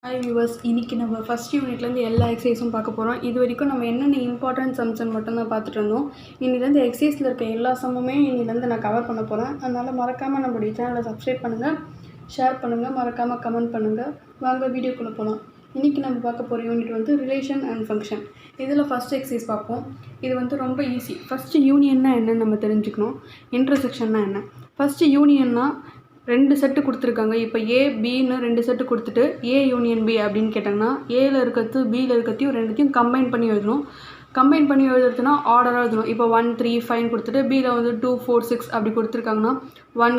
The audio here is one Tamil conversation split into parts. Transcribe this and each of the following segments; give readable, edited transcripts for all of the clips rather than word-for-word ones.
ஹாய் வியூவர்ஸ், இன்றைக்கி நம்ம ஃபஸ்ட் யூனிட்லேருந்து எல்லா எக்ஸசைஸும் பார்க்க போகிறோம். இது வரைக்கும் நம்ம என்னென்ன இம்பார்ட்டன்ட் சம்ஸ்ன்னு மட்டும்தான் பார்த்துட்டு இருந்தோம். இன்னிலேருந்து எக்ஸசைஸில் இருக்க எல்லா சம்முமே இன்னிலேருந்து நான் கவர் பண்ண போகிறேன். அதனால் மறக்காமல் நம்மளுடைய சேனலை சப்ஸ்கிரைப் பண்ணுங்கள், ஷேர் பண்ணுங்கள், மறக்காமல் கமெண்ட் பண்ணுங்கள். வாங்க வீடியோக்குள்ளே போகலாம். இன்றைக்கி நம்ம பார்க்க போகிற யூனிட் வந்து ரிலேஷன் அண்ட் ஃபங்க்ஷன். இதில் ஃபஸ்ட் எக்ஸசைஸ் பார்ப்போம். இது வந்து ரொம்ப ஈஸி. ஃபஸ்ட்டு யூனியன்னா என்னன்னு நம்ம தெரிஞ்சுக்கணும். இன்டர்செக்ஷன்னா என்ன. ஃபஸ்ட்டு யூனியன்னா 2 செட்டு கொடுத்துருக்காங்க. இப்போ ஏ பின்னு 2 செட்டு கொடுத்துட்டு ஏ யூனியன் பி அப்படின்னு கேட்டாங்கன்னா ஏல இருக்கிறது பியில் இருக்கிறதையும் ரெண்டுத்தையும் கம்பைன் பண்ணி எழுதணும். கம்பைன் பண்ணி எழுதுறதுனா ஆர்டராக எழுதணும். இப்போ 1 3 5 கொடுத்துட்டு பியில் வந்து 2 4 6 அப்படி கொடுத்துருக்காங்கன்னா 1,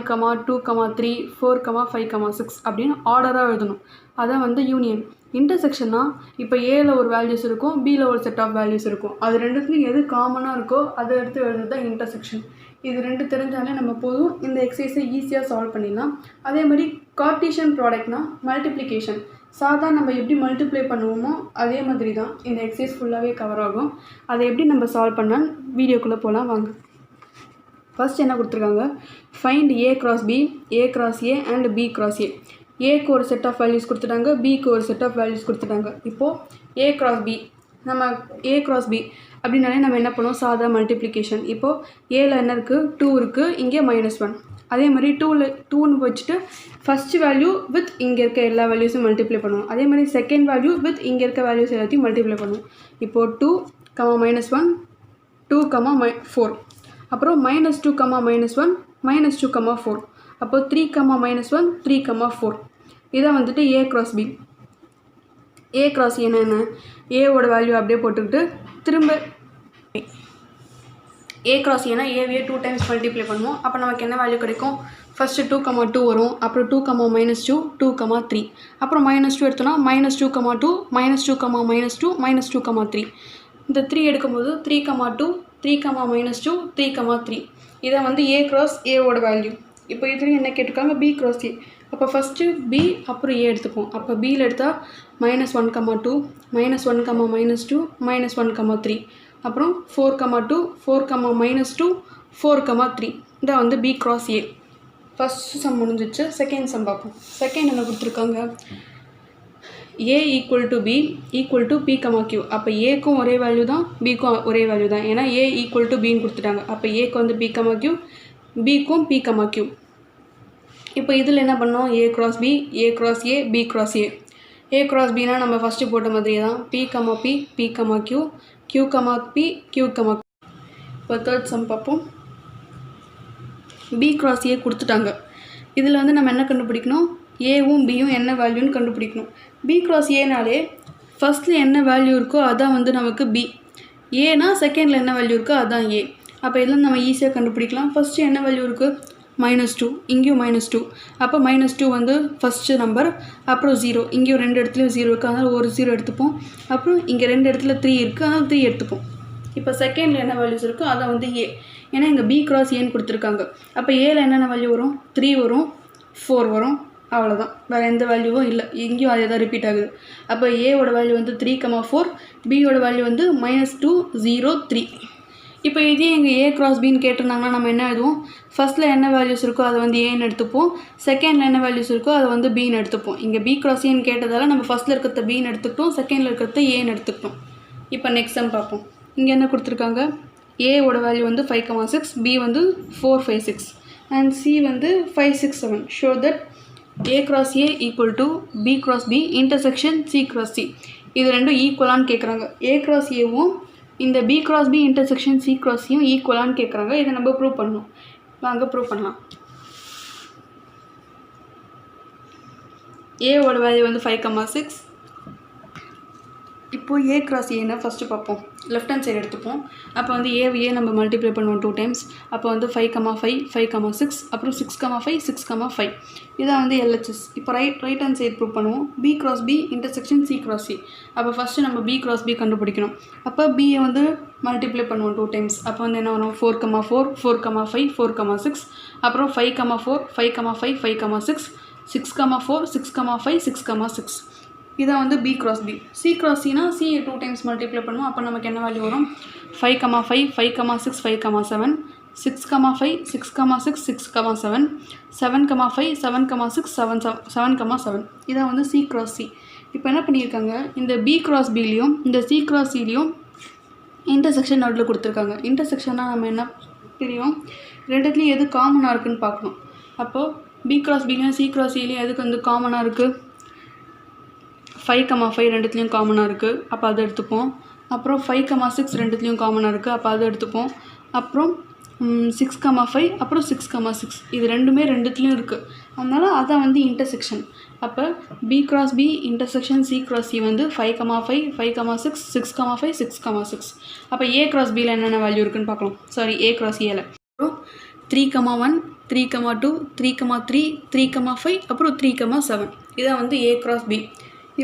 2, 3, 4, 5, 6 அப்படின்னு ஆர்டராக எழுதணும். அதான் வந்து யூனியன். இன்டர்செக்ஷன்னா இப்போ ஏல ஒரு வேல்யூஸ் இருக்கும், பியில் ஒரு செட் ஆஃப் வேல்யூஸ் இருக்கும். அது ரெண்டுத்துலையும் எது காமனாக இருக்கோ அதை எடுத்து எழுதுறது தான் இன்டர்செக்ஷன். இது 2 தெரிஞ்சாலே நம்ம போதும், இந்த எக்ஸசைஸை ஈஸியாக சால்வ் பண்ணிடலாம். அதே மாதிரி கார்ட்டீசியன் ப்ராடக்ட்னா மல்டிப்ளிகேஷன். சாதா நம்ம எப்படி மல்டிப்ளை பண்ணுவோமோ அதே மாதிரி தான் இந்த எக்ஸசைஸ் ஃபுல்லாகவே கவர் ஆகும். அதை எப்படி நம்ம சால்வ் பண்ணால் வீடியோக்குள்ளே போகலாம் வாங்க. ஃபர்ஸ்ட் என்ன கொடுத்துருக்காங்க, find A cross B, A cross A and B cross A. ஏக்கு ஒரு செட் ஆஃப் வேல்யூஸ் கொடுத்துட்டாங்க, பிக்கு ஒரு செட் ஆஃப் வேல்யூஸ் கொடுத்துட்டாங்க. இப்போது ஏ கிராஸ் பி, நம்ம ஏ கிராஸ் பி அப்படின்னாலே நம்ம என்ன பண்ணுவோம், சாதா மல்டிப்ளிகேஷன். இப்போது ஏல என்ன இருக்குது, 2 இருக்குது, இங்கே -1. அதே மாதிரி 2ன்னு வச்சுட்டு ஃபஸ்ட்டு வேல்யூ வித் இங்கே இருக்க எல்லா வேல்யூஸும் மல்டிப்ளை பண்ணுவோம். அதே மாதிரி செகண்ட் வேல்யூ வித் இங்கே இருக்க வேல்யூஸ் எல்லாத்தையும் மல்டிப்ளை பண்ணுவோம். இப்போது 2, -1, 2, 4. அப்புறம் -2, -1, -2, 4. அப்போது 3, -1, 3, 4. இதை வந்துட்டு A cross B. A cross என்ன, ஏவோட வேல்யூ அப்படியே போட்டுக்கிட்டு திரும்ப ஏ கிராஸ் ஏன்னா ஏவியே 2 டைம்ஸ் மல்டிப்ளை பண்ணுவோம். அப்போ நமக்கு என்ன வேல்யூ கிடைக்கும், ஃபஸ்ட்டு 2, 2 வரும். அப்புறம் 2, -2, 2, 3. அப்புறம் -2 எடுத்தோன்னா -2, 2, -2, -2, -3. இந்த 3 எடுக்கும்போது 3, 2, 3, -2, 3, 3. இதை வந்து ஏ கிராஸ் ஏவோட வேல்யூ. இப்போ இதுலேயும் என்ன கேட்டிருக்காங்க, பி கிராஸ் ஏ. அப்போ ஃபஸ்ட்டு பி அப்புறம் ஏ எடுத்துப்போம். அப்போ பியில் எடுத்தால் -1, 2, -1, -2, -1, 3. அப்புறம் 4, 2, 4, -2, 4, 3. இதான் வந்து B cross A. First sum முடிஞ்சிச்சு. செகண்ட் சம் பார்ப்போம். செகண்ட் என்ன கொடுத்துருக்காங்க, A equal to B equal to B, Q. அப்போ ஏக்கும் ஒரே வேல்யூ தான், பிக்கும் ஒரே வேல்யூ தான். ஏன்னா ஏ ஈக்குவல் டு பின்னு கொடுத்துட்டாங்க. அப்போ ஏக்கு வந்து பி, கியூ, பிக்கும் பி, கியூ. இப்போ இதில் என்ன பண்ணோம், A cross B, A cross A, B cross A. A cross பின்னா நம்ம ஃபஸ்ட்டு போட்ட மாதிரியே தான், P, P, Q, Q, P, Q, இப்போ தேர்ட் சம் பார்ப்போம். பி கிராஸ் ஏ கொடுத்துட்டாங்க. இதில் வந்து நம்ம என்ன கண்டுபிடிக்கணும், ஏவும் பியும் என்ன வேல்யூன்னு கண்டுபிடிக்கணும். பி கிராஸ் ஏனாலே ஃபஸ்ட்டில் என்ன வேல்யூ இருக்கோ அதான் வந்து நமக்கு பி. ஏனா செகண்டில் என்ன வேல்யூ இருக்கோ அதுதான் ஏ. அப்போ இதில் நம்ம ஈஸியாக கண்டுபிடிக்கலாம். ஃபஸ்ட்டு என்ன வேல்யூ இருக்குது, -2, இங்கேயும் -2. அப்போ -2 வந்து ஃபஸ்ட்டு நம்பர். அப்புறம் 0, இங்கேயும் 2 இடத்துலையும் 0 இருக்குது, அதனால் ஒரு 0 எடுத்துப்போம். அப்புறம் இங்கே 2 இடத்துல 3 இருக்குது, அதனால் 3 எடுத்துப்போம். இப்போ செகண்டில் என்ன வேல்யூஸ் இருக்கோ அதை வந்து ஏ. ஏன்னா இங்கே பி கிராஸ் ஏன்னு கொடுத்துருக்காங்க. அப்போ ஏல என்னென்ன வேல்யூ வரும், 3 வரும், 4 வரும், அவ்வளோதான். வேறு எந்த வேல்யூவும் இல்லை. இங்கேயும் அதே தான் ரிப்பீட் ஆகுது. அப்போ ஏவோட வேல்யூ வந்து 3, 4, பியோட வேல்யூ வந்து -2, 0, 3. இப்போ இதே எங்கள் ஏ கிராஸ் பின்னு கேட்டிருந்தாங்கன்னா நம்ம என்ன எழுதுவோம், ஃபஸ்ட்டில் என்ன வேல்யூஸ் இருக்கோ அதை வந்து ஏன்னு எடுத்துப்போம், செகண்டில் என்ன வேல்யூஸ் இருக்கோ அதை வந்து பின்னு எடுத்துப்போம். இங்கே பி கிராஸ் ஏன்னு கேட்டதால் நம்ம ஃபஸ்ட்டில் இருக்கிறத பின்னு எடுத்துக்கிட்டோம், செகண்டில் இருக்கிறத ஏன்னு எடுத்துக்கிட்டோம். இப்போ நெக்ஸ்ட் சம் பார்ப்போம். இங்கே என்ன கொடுத்துருக்காங்க, ஏவோட வேல்யூ வந்து 5, 6, பி வந்து 4, 5, 6 அண்ட் சி வந்து 5, 6, 7. Show that A cross A equal to B cross B intersection C cross C. இது ரெண்டும் ஈக்குவலான்னு கேட்குறாங்க. ஏ கிராஸ் ஏவும் இந்த B cross B intersection C cross சியும் ஈக்குவலான்னு கேட்குறாங்க. இதை நம்ம ப்ரூவ் பண்ணணும். வாங்க ப்ரூவ் பண்ணலாம். ஏவோட வேல்யூ வந்து 5, 6. இப்போது ஏ கிராஸ் ஏன்னா ஃபஸ்ட்டு பார்ப்போம். லெஃப்ட் ஹேண்ட் சைடு எடுத்துப்போம். அப்போ வந்து ஏ நம்ம மல்டிப்ளை பண்ணுவோம் 2 டைம்ஸ். அப்போ வந்து 5, 5, 5, 6. அப்புறம் 6, 5, 6, 5. இதான் வந்து எல்ஹெச்எஸ். இப்போ ரைட் ஹேண்ட் சைடு ப்ரூவ் பண்ணுவோம். B cross B intersection C cross C. அப்போ ஃபஸ்ட்டு நம்ம பி கிராஸ் பி கண்டுபிடிக்கணும். அப்போ பியை வந்து மல்டிப்ளை பண்ணுவோம் 2 டைம்ஸ். அப்போ வந்து என்ன வரும், 4, 4, 4, 5, 4, 6. அப்புறம் 5, 4, 5, 5, 5, 6, 6, 4, 6, 5, 6, 6. இதான் வந்து B cross B. C cross சினா சியை 2 டைம்ஸ் மல்டிப்ளை பண்ணுவோம். அப்போ நமக்கு என்ன வேல்யூ வரும், 5, 5, 5, 6, 5, 7, 6, 5, 6, 6, 6, 7, 7, 5, 7, 6, 7, 7, 7. இதான் வந்து சி கிராஸ் சி. இப்போ என்ன பண்ணியிருக்காங்க, இந்த பி கிராஸ் பிலையும் இந்த சி கிராஸ் சிலையும் இன்டர்செக்ஷன் நடுவில் கொடுத்துருக்காங்க. இன்டர்செக்ஷனாக நம்ம என்ன தெரியும், ரெண்டுத்துலேயும் எது காமனாக இருக்குதுன்னு பார்க்கணும். அப்போது பி கிராஸ் பிலையும் சி கிராஸ் சிலையும் எதுக்கு வந்து காமனாக இருக்குது, 5,5 ரெண்டுத்துலேயும் காமனாக இருக்குது, அப்போ அதை எடுத்துப்போம். அப்புறம் 5,6 ரெண்டுத்துலேயும் காமனாக இருக்குது, அப்போ அதை எடுத்துப்போம். அப்புறம் 6,5 அப்புறம் 6,6 இது ரெண்டுமே ரெண்டுத்துலேயும் இருக்குது, அதனால் அதான் வந்து இன்டர்செக்ஷன். அப்போ B cross B intersection C cross C வந்து 5,5 5,6 6,5 6,6. அப்போ ஏ கிராஸ் பியில் என்னென்ன வேல்யூ இருக்குதுன்னு பார்க்கலாம். சாரி, ஏ கிராஸ் ஏல அப்புறம் 3,1 3,2 3,3 3,5 அப்புறம் 3,7 இதான் வந்து ஏ கிராஸ் பி.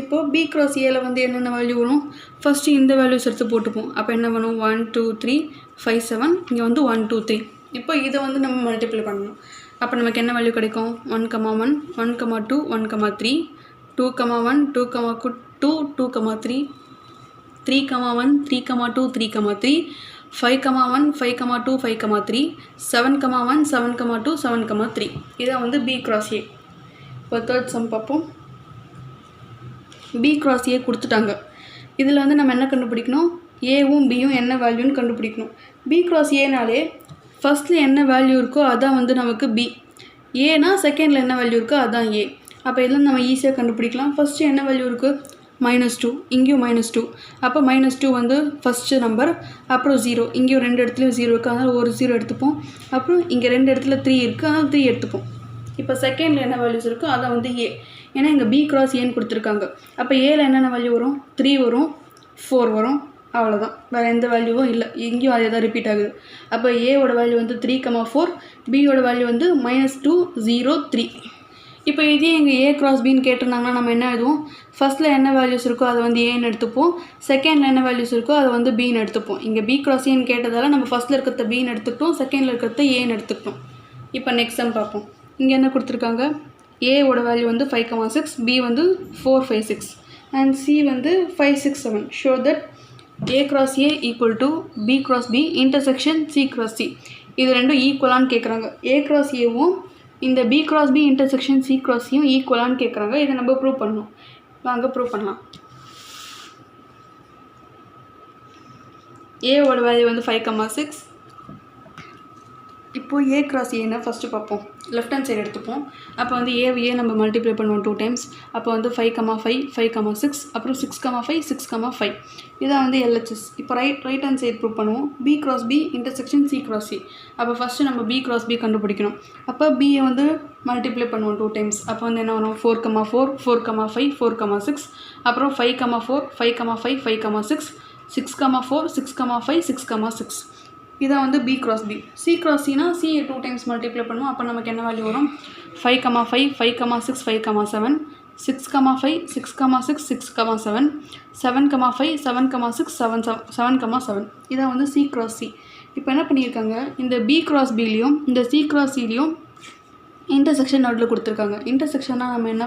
இப்போது பி கிராஸ் ஏல வந்து என்னென்ன வேல்யூ வரும், ஃபஸ்ட்டு இந்த வேல்யூஸ் எடுத்து போட்டுப்போம். அப்போ என்ன பண்ணும், 1 2 3 5 7, இங்கே வந்து 1 2 3. இப்போ இதை வந்து நம்ம மல்டிப்ளை பண்ணணும். அப்போ நமக்கு என்ன வேல்யூ கிடைக்கும், 1,1 1,2 1,3 2,1 2,2 2,3 3,1 3,2 3,3 5,1 5,2 5,3 7,1 7,2 7,3 இதான் வந்து பி கிராஸ் ஏ. இப்போ தேர்ட் சம் பார்ப்போம். பி கிராஸ் ஏ கொடுத்துட்டாங்க. இதில் வந்து நம்ம என்ன கண்டுபிடிக்கணும், ஏவும் பியும் என்ன வேல்யூன்னு கண்டுபிடிக்கணும். பி கிராஸ் ஏனாலே ஃபஸ்ட்டில் என்ன வேல்யூ இருக்கோ அதான் வந்து நமக்கு பி, ஏனா செகண்டில் என்ன வேல்யூ இருக்கோ அதான் ஏ. அப்போ இதெல்லாம் நம்ம ஈஸியாக கண்டுபிடிக்கலாம். ஃபஸ்ட்டு என்ன வேல்யூ இருக்குது, -2, இங்கேயும் -2. அப்போ -2 வந்து ஃபஸ்ட்டு நம்பர், அப்புறம் 0, இங்கேயும் ரெண்டு இடத்துலையும் 0 இருக்குது, அதனால் ஒரு 0 எடுத்துப்போம். அப்புறம் இங்கே ரெண்டு இடத்துல 3 இருக்குது, அதனால் 3 எடுத்துப்போம். இப்போ செகண்டில் என்ன வேல்யூஸ் இருக்கோ அதான் வந்து ஏ, ஏன்னா இங்கே பி கிராஸ் ஏன்னு கொடுத்துருக்காங்க. அப்போ ஏல என்னென்ன வேல்யூ வரும், 3 வரும் 4 வரும், அவ்வளோதான், வேறு எந்த வேல்யூவும் இல்லை. இங்கேயும் அதே தான் ரிப்பீட் ஆகுது. அப்போ ஏவோட வேல்யூ வந்து 3,4, பியோட வேல்யூ வந்து -2 0 3. இப்போ இதே எங்கள் ஏ கிராஸ் பின்னு கேட்டிருந்தாங்கன்னா நம்ம என்ன எழுதுவோம், ஃபஸ்ட்டில் என்ன வேல்யூஸ் இருக்கோ அதை வந்து ஏன்னு எடுத்துப்போம், செகண்டில் என்ன வேல்யூஸ் இருக்கோ அதை வந்து பின்னு எடுத்துப்போம். இங்கே பி கிராஸ் ஏன்னு கேட்டதால் நம்ம ஃபஸ்ட்டில் இருக்கிறத பின்னு எடுத்துக்கிட்டோம், செகண்டில் இருக்கிறத ஏன்னு எடுத்துக்கிட்டோம். இப்போ நெக்ஸ்ட் சம் பார்ப்போம். இங்கே என்ன கொடுத்துருக்காங்க, ஏவோட வேல்யூ வந்து 5,6, பி வந்து 4 5 6 அண்ட் சி வந்து 5 6 7. Show that A cross A equal to B cross B intersection C cross C. இது ரெண்டும் ஈக்குவலான்னு கேட்குறாங்க. ஏ கிராஸ் ஏவும் இந்த B cross B intersection C cross சியும் ஈக்குவலான்னு கேட்குறாங்க. இதை நம்ம ப்ரூவ் பண்ணணும். வாங்க ப்ரூவ் பண்ணலாம். ஏவோட வேல்யூ வந்து 5,6. இப்போது ஏ கிராஸ் ஏன்னா ஃபஸ்ட்டு பார்ப்போம். லெஃப்ட் ஹேண்ட் சைடு எடுத்துப்போம். அப்போ வந்து ஏ நம்ம மல்டிப்ளை பண்ணுவோம் 2 டைம்ஸ். அப்போ வந்து 5,5 5,6 அப்புறம் 6,5 6,5 இதான் வந்து எல்ஹெச்எஸ். இப்போ ரைட் ஹேண்ட் சைடு ப்ரூவ் பண்ணுவோம். B cross B intersection C cross C. அப்போ ஃபஸ்ட்டு நம்ம பி கிராஸ் பி கண்டுபிடிக்கணும். அப்போ பியை வந்து மல்டிப்ளை பண்ணுவோம் 2 டைம்ஸ். அப்போ வந்து என்ன வரும், 4,4 4,5 4,6 அப்புறம் 5,4 5,5 5,6 6,4 6,5 6,6 இதான் வந்து B cross B. C cross சினா சி 2 டைம்ஸ் மல்டிப்ளை பண்ணுவோம். அப்போ நமக்கு என்ன வேல்யூ வரும், 5,5 5,6 5,7 6,5 6,6 6,7 7,5 7,6 7,7 இதான் வந்து சி கிராஸ் சி. இப்போ என்ன பண்ணியிருக்காங்க, இந்த பி கிராஸ் பிலையும் இந்த சி கிராஸ் சிலையும் இன்டர்செக்ஷன் நடுவில் கொடுத்துருக்காங்க. இன்டர்செக்ஷனாக நம்ம என்ன